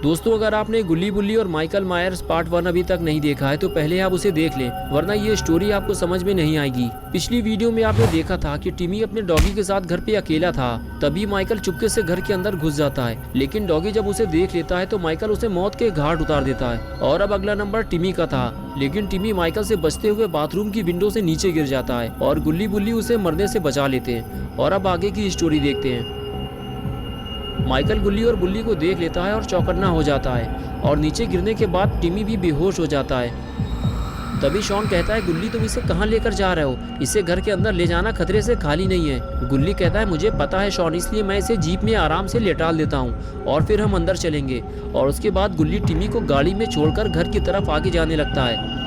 दोस्तों, अगर आपने गुल्ली बुल्ली और माइकल मायर्स पार्ट 1 अभी तक नहीं देखा है तो पहले आप उसे देख लें, वरना ये स्टोरी आपको समझ में नहीं आएगी। पिछली वीडियो में आपने देखा था कि टिमी अपने डॉगी के साथ घर पे अकेला था। तभी माइकल चुपके से घर के अंदर घुस जाता है, लेकिन डॉगी जब उसे देख लेता है तो माइकल उसे मौत के घाट उतार देता है। और अब अगला नंबर टिमी का था, लेकिन टिमी माइकल से बचते हुए बाथरूम की विंडो से नीचे गिर जाता है और गुल्ली बुल्ली उसे मरने से बचा लेते हैं। और अब आगे की स्टोरी देखते हैं। माइकल गुल्ली और बुल्ली को देख लेता है और चौकन्ना हो जाता है और नीचे गिरने के बाद टिमी भी बेहोश हो जाता है। तभी शॉन कहता है, गुल्ली तुम इसे कहाँ लेकर जा रहे हो? इसे घर के अंदर ले जाना खतरे से खाली नहीं है। गुल्ली कहता है, मुझे पता है शॉन, इसलिए मैं इसे जीप में आराम से लेटाल देता हूँ और फिर हम अंदर चलेंगे। और उसके बाद गुल्ली टिमी को गाड़ी में छोड़कर घर की तरफ आगे जाने लगता है।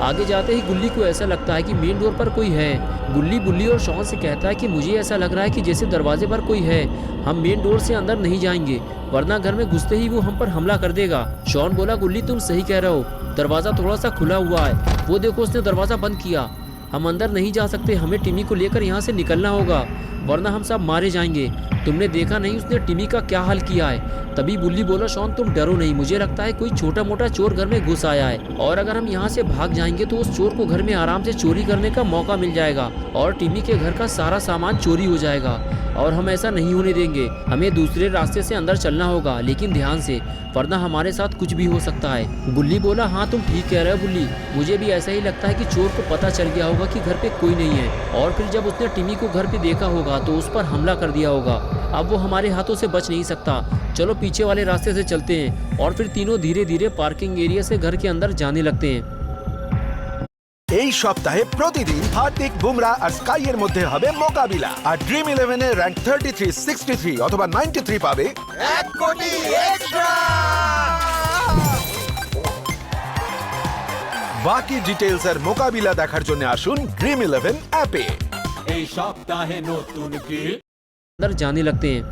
आगे जाते ही गुल्ली को ऐसा लगता है कि मेन डोर पर कोई है। गुल्ली बुल्ली और शॉन से कहता है कि मुझे ऐसा लग रहा है कि जैसे दरवाजे पर कोई है। हम मेन डोर से अंदर नहीं जाएंगे, वरना घर में घुसते ही वो हम पर हमला कर देगा। शॉन बोला, गुल्ली तुम सही कह रहे हो, दरवाजा थोड़ा सा खुला हुआ है। वो देखो, उसने दरवाजा बंद किया। हम अंदर नहीं जा सकते, हमें टिमी को लेकर यहाँ से निकलना होगा, वरना हम सब मारे जाएंगे। तुमने देखा नहीं उसने टिमी का क्या हाल किया है। तभी बुल्ली बोला, शॉन तुम डरो नहीं, मुझे लगता है कोई छोटा मोटा चोर घर में घुस आया है और अगर हम यहाँ से भाग जाएंगे तो उस चोर को घर में आराम से चोरी करने का मौका मिल जाएगा और टिमी के घर का सारा सामान चोरी हो जाएगा। और हम ऐसा नहीं होने देंगे, हमें दूसरे रास्ते से अंदर चलना होगा, लेकिन ध्यान से, वरना हमारे साथ कुछ भी हो सकता है। बुल्ली बोला, हाँ तुम ठीक कह रहे हो बुल्ली, मुझे भी ऐसा ही लगता है कि चोर को पता चल गया होगा कि घर पे कोई नहीं है और फिर जब उसने टिमी को घर पे देखा होगा तो उस पर हमला कर दिया होगा। अब वो हमारे हाथों से बच नहीं सकता। चलो पीछे वाले रास्ते से चलते हैं। और फिर तीनों धीरे धीरे पार्किंग एरिया से घर के अंदर जाने लगते हैं। এই সপ্তাহে প্রতিদিন হার্দিক বুমরা আর স্কাইয়ের মধ্যে হবে মোকাবিলা। আর ড্রিম 11 এ র্যাঙ্ক 33, 63 অথবা 93 পাবে 1 কোটি এক্সট্রা। বাকি ডিটেইলস আর মোকাবিলা দেখার জন্য আসুন ড্রিম 11 অ্যাপে। এই সপ্তাহে নতুন কি अंदर जाने लगते हैं।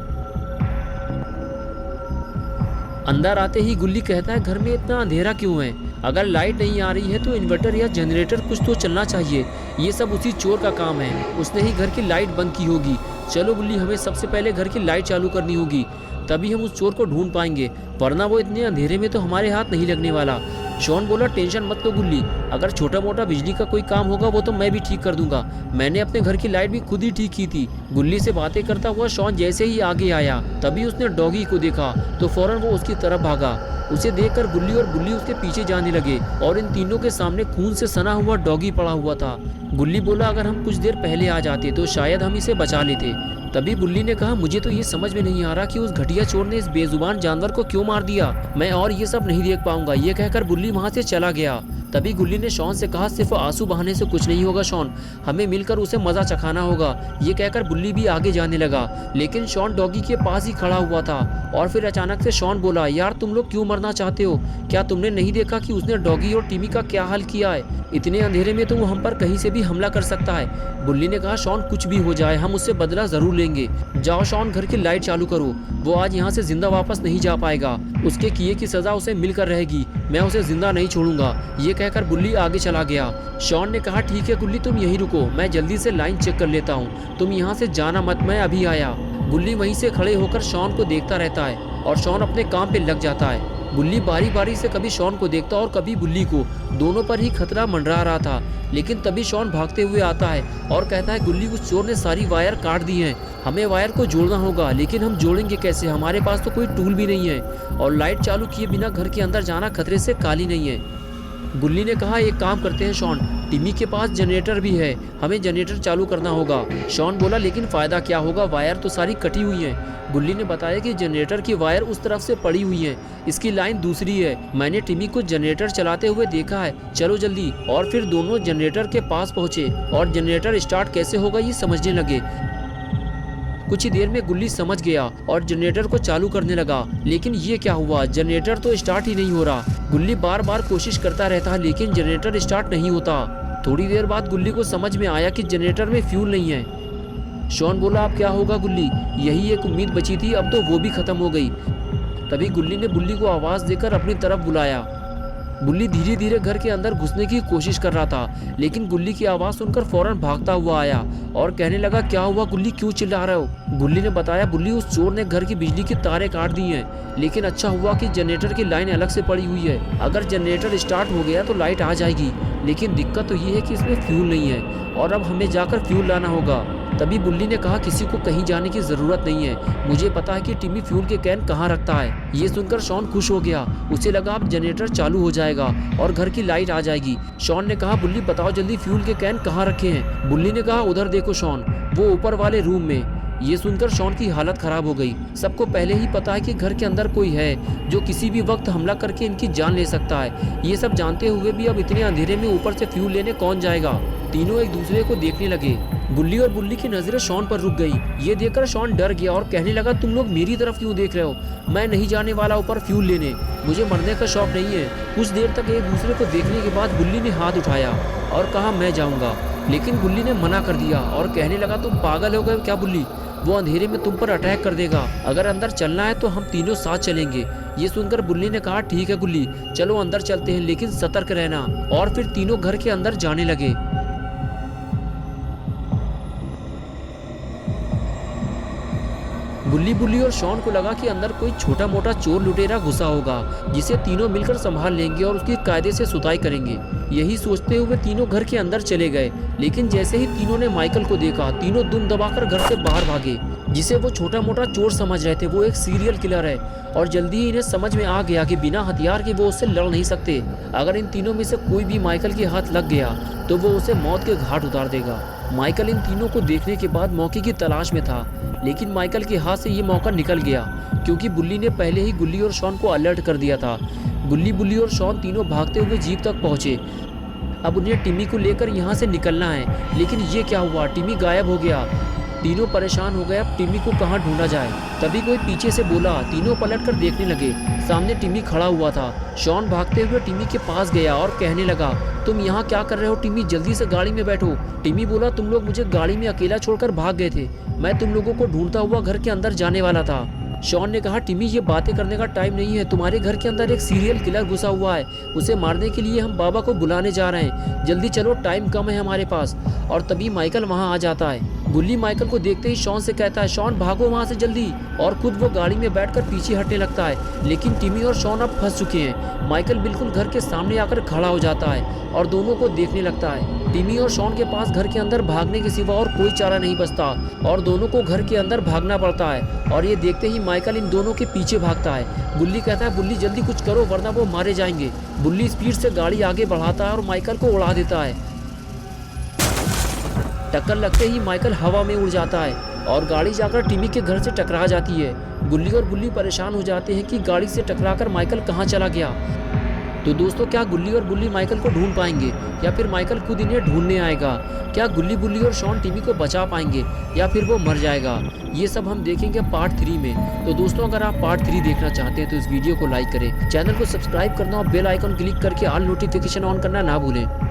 अंदर आते ही गुल्ली कहता है, घर में इतना अंधेरा क्यों है? अगर लाइट नहीं आ रही है तो इन्वर्टर या जनरेटर कुछ तो चलना चाहिए। ये सब उसी चोर का काम है, उसने ही घर की लाइट बंद की होगी। चलो गुल्ली, हमें सबसे पहले घर की लाइट चालू करनी होगी, तभी हम उस चोर को ढूंढ पाएंगे, वरना वो इतने अंधेरे में तो हमारे हाथ नहीं लगने वाला। शॉन बोला, टेंशन मत लो गुल्ली, अगर छोटा मोटा बिजली का कोई काम होगा वो तो मैं भी ठीक कर दूंगा। मैंने अपने घर की लाइट भी खुद ही ठीक की थी। गुल्ली से बातें करता हुआ शॉन जैसे ही आगे आया तभी उसने डॉगी को देखा तो फौरन वो उसकी तरफ भागा। उसे देखकर गुल्ली और बुल्ली उसके पीछे जाने लगे और इन तीनों के सामने खून से सना हुआ डॉगी पड़ा हुआ था। गुल्ली बोला, अगर हम कुछ देर पहले आ जाते तो शायद हम इसे बचा लेते। तभी बुल्ली ने कहा, मुझे तो ये समझ में नहीं आ रहा कि उस घटिया चोर ने इस बेजुबान जानवर को क्यों मार दिया। मैं और ये सब नहीं देख पाऊंगा। ये कहकर बुल्ली वहाँ से चला गया। तभी गुल्ली ने शॉन से कहा, सिर्फ आंसू बहाने से कुछ नहीं होगा शॉन, हमें मिलकर उसे मजा चखाना होगा। ये कहकर बुल्ली भी आगे जाने लगा, लेकिन शॉन डॉगी के पास ही खड़ा हुआ था। और फिर अचानक से शॉन बोला, यार तुम लोग क्यों मरना चाहते हो? क्या तुमने नहीं देखा कि उसने डॉगी और टिमी का क्या हाल किया है? इतने अंधेरे में तो वो हम पर कहीं से भी हमला कर सकता है। बुल्ली ने कहा, शॉन कुछ भी हो जाए हम उससे बदला जरूर लेंगे। जाओ शॉन, घर की लाइट चालू करो, वो आज यहाँ से जिंदा वापस नहीं जा पाएगा। उसके किए की सजा उसे मिलकर रहेगी, मैं उसे जिंदा नहीं छोड़ूंगा। ये कहकर बुल्ली आगे चला गया। शॉन ने कहा, ठीक है गुल्ली, तुम यहीं रुको, मैं जल्दी से लाइन चेक कर लेता हूँ, तुम यहाँ से जाना मत, मैं अभी आया। बुल्ली वहीं से खड़े होकर शॉन को देखता रहता है और शॉन अपने काम पे लग जाता है। बुल्ली बारी बारी से कभी शॉन को देखता और कभी बुल्ली को, दोनों पर ही खतरा मंडरा रहा था। लेकिन तभी शॉन भागते हुए आता है और कहता है, गुल्ली उस चोर ने सारी वायर काट दी हैं, हमें वायर को जोड़ना होगा, लेकिन हम जोड़ेंगे कैसे? हमारे पास तो कोई टूल भी नहीं है और लाइट चालू किए बिना घर के अंदर जाना खतरे से खाली नहीं है। बुल्ली ने कहा, एक काम करते हैं शॉन, टिमी के पास जनरेटर भी है, हमें जनरेटर चालू करना होगा। शॉन बोला, लेकिन फ़ायदा क्या होगा, वायर तो सारी कटी हुई है। बुल्ली ने बताया कि जनरेटर की वायर उस तरफ से पड़ी हुई है, इसकी लाइन दूसरी है। मैंने टिमी को जनरेटर चलाते हुए देखा है, चलो जल्दी। और फिर दोनों जनरेटर के पास पहुँचे और जनरेटर स्टार्ट कैसे होगा ये समझने लगे। कुछ ही देर में गुल्ली समझ गया और जनरेटर को चालू करने लगा, लेकिन ये क्या हुआ, जनरेटर तो स्टार्ट ही नहीं हो रहा। गुल्ली बार बार कोशिश करता रहता है लेकिन जनरेटर स्टार्ट नहीं होता। थोड़ी देर बाद गुल्ली को समझ में आया कि जनरेटर में फ्यूल नहीं है। शॉन बोला, अब क्या होगा गुल्ली, यही एक उम्मीद बची थी, अब तो वो भी खत्म हो गई। तभी गुल्ली ने बुल्ली को आवाज देकर अपनी तरफ बुलाया। बुल्ली धीरे धीरे घर के अंदर घुसने की कोशिश कर रहा था, लेकिन गुल्ली की आवाज़ सुनकर फौरन भागता हुआ आया और कहने लगा, क्या हुआ गुल्ली, क्यों चिल्ला रहे हो? गुल्ली ने बताया, बुल्ली उस चोर ने घर की बिजली की तारें काट दी हैं, लेकिन अच्छा हुआ कि जनरेटर की लाइन अलग से पड़ी हुई है। अगर जनरेटर स्टार्ट हो गया तो लाइट आ जाएगी, लेकिन दिक्कत तो ये है कि इसमें फ्यूल नहीं है और अब हमें जाकर फ्यूल लाना होगा। तभी बुल्ली ने कहा, किसी को कहीं जाने की ज़रूरत नहीं है, मुझे पता है कि टिमी फ्यूल के कैन कहाँ रखता है। ये सुनकर शॉन खुश हो गया, उसे लगा अब जनरेटर चालू हो जाएगा और घर की लाइट आ जाएगी। शॉन ने कहा, बुल्ली बताओ जल्दी फ्यूल के कैन कहाँ रखे हैं? बुल्ली ने कहा, उधर देखो शॉन, वो ऊपर वाले रूम में। ये सुनकर शॉन की हालत खराब हो गई। सबको पहले ही पता है कि घर के अंदर कोई है जो किसी भी वक्त हमला करके इनकी जान ले सकता है। ये सब जानते हुए भी अब इतने अंधेरे में ऊपर से फ्यूल लेने कौन जाएगा? तीनों एक दूसरे को देखने लगे। गुल्ली और बुल्ली की नजरें शॉन पर रुक गई। ये देखकर शॉन डर गया और कहने लगा, तुम लोग मेरी तरफ क्यों देख रहे हो? मैं नहीं जाने वाला ऊपर फ्यूल लेने, मुझे मरने का शौक नहीं है। कुछ देर तक एक दूसरे को देखने के बाद बुल्ली ने हाथ उठाया और कहा, मैं जाऊंगा, लेकिन बुल्ली ने मना कर दिया और कहने लगा, तुम पागल हो गए क्या बुल्ली? वो अंधेरे में तुम पर अटैक कर देगा। अगर अंदर चलना है तो हम तीनों साथ चलेंगे। ये सुनकर बुल्ली ने कहा, ठीक है गुल्ली, चलो अंदर चलते हैं, लेकिन सतर्क रहना। और फिर तीनों घर के अंदर जाने लगे। बुल्ली और शॉन को लगा कि अंदर कोई छोटा मोटा चोर लुटेरा घुसा होगा, जिसे तीनों मिलकर संभाल लेंगे और उसकी कायदे से सुताई करेंगे। यही सोचते हुए तीनों घर के अंदर चले गए, लेकिन जैसे ही तीनों ने माइकल को देखा, तीनों दुम दबाकर घर से बाहर भागे। जिसे वो छोटा मोटा चोर समझ रहे थे, वो एक सीरियल किलर है और जल्दी ही इन्हें समझ में आ गया कि बिना हथियार के वो उससे लड़ नहीं सकते। अगर इन तीनों में से कोई भी माइकल के हाथ लग गया तो वो उसे मौत के घाट उतार देगा। माइकल इन तीनों को देखने के बाद मौके की तलाश में था, लेकिन माइकल के हाथ से ये मौका निकल गया क्योंकि बुल्ली ने पहले ही गुल्ली और शॉन को अलर्ट कर दिया था। गुल्ली, बुल्ली और शॉन तीनों भागते हुए जीप तक पहुंचे। अब उन्हें टिमी को लेकर यहाँ से निकलना है, लेकिन ये क्या हुआ, टिमी गायब हो गया। तीनों परेशान हो गए, अब टिमी को कहाँ ढूंढा जाए। तभी कोई पीछे से बोला। तीनों पलटकर देखने लगे, सामने टिमी खड़ा हुआ था। शॉन भागते हुए टिमी के पास गया और कहने लगा, तुम यहाँ क्या कर रहे हो टिमी, जल्दी से गाड़ी में बैठो। टिमी बोला, तुम लोग मुझे गाड़ी में अकेला छोड़कर भाग गए थे, मैं तुम लोगों को ढूंढता हुआ घर के अंदर जाने वाला था। शॉन ने कहा, टिमी ये बातें करने का टाइम नहीं है, तुम्हारे घर के अंदर एक सीरियल किलर घुसा हुआ है, उसे मारने के लिए हम बाबा को बुलाने जा रहे हैं, जल्दी चलो, टाइम कम है हमारे पास। और तभी माइकल वहां आ जाता है। गुल्ली माइकल को देखते ही शॉन से कहता है, शॉन भागो वहां से जल्दी, और खुद वो गाड़ी में बैठकर पीछे हटने लगता है। लेकिन टिमी और शॉन अब फंस चुके हैं। माइकल बिल्कुल घर के सामने आकर खड़ा हो जाता है और दोनों को देखने लगता है। टिमी और शॉन के पास घर के अंदर भागने के सिवा और कोई चारा नहीं बचता और दोनों को घर के अंदर भागना पड़ता है। और ये देखते ही माइकल इन दोनों के पीछे भागता है। गुल्ली कहता है, बुल्ली जल्दी कुछ करो वरना वो मारे जाएंगे। बुल्ली स्पीड से गाड़ी आगे बढ़ाता है और माइकल को उड़ा देता है। टक्कर लगते ही माइकल हवा में उड़ जाता है और गाड़ी जाकर टिमी के घर से टकरा जाती है। गुल्ली और बुल्ली परेशान हो जाते हैं कि गाड़ी से टकराकर माइकल कहाँ चला गया। तो दोस्तों, क्या गुल्ली और बुल्ली माइकल को ढूंढ पाएंगे या फिर माइकल खुद इन्हें ढूंढने आएगा? क्या गुल्ली, बुल्ली और शॉन टिमी को बचा पाएंगे या फिर वो मर जाएगा? ये सब हम देखेंगे पार्ट 3 में। तो दोस्तों, अगर आप पार्ट 3 देखना चाहते हैं तो इस वीडियो को लाइक करें, चैनल को सब्सक्राइब करना और बेल आइकन क्लिक करके ऑल नोटिफिकेशन ऑन करना ना भूलें।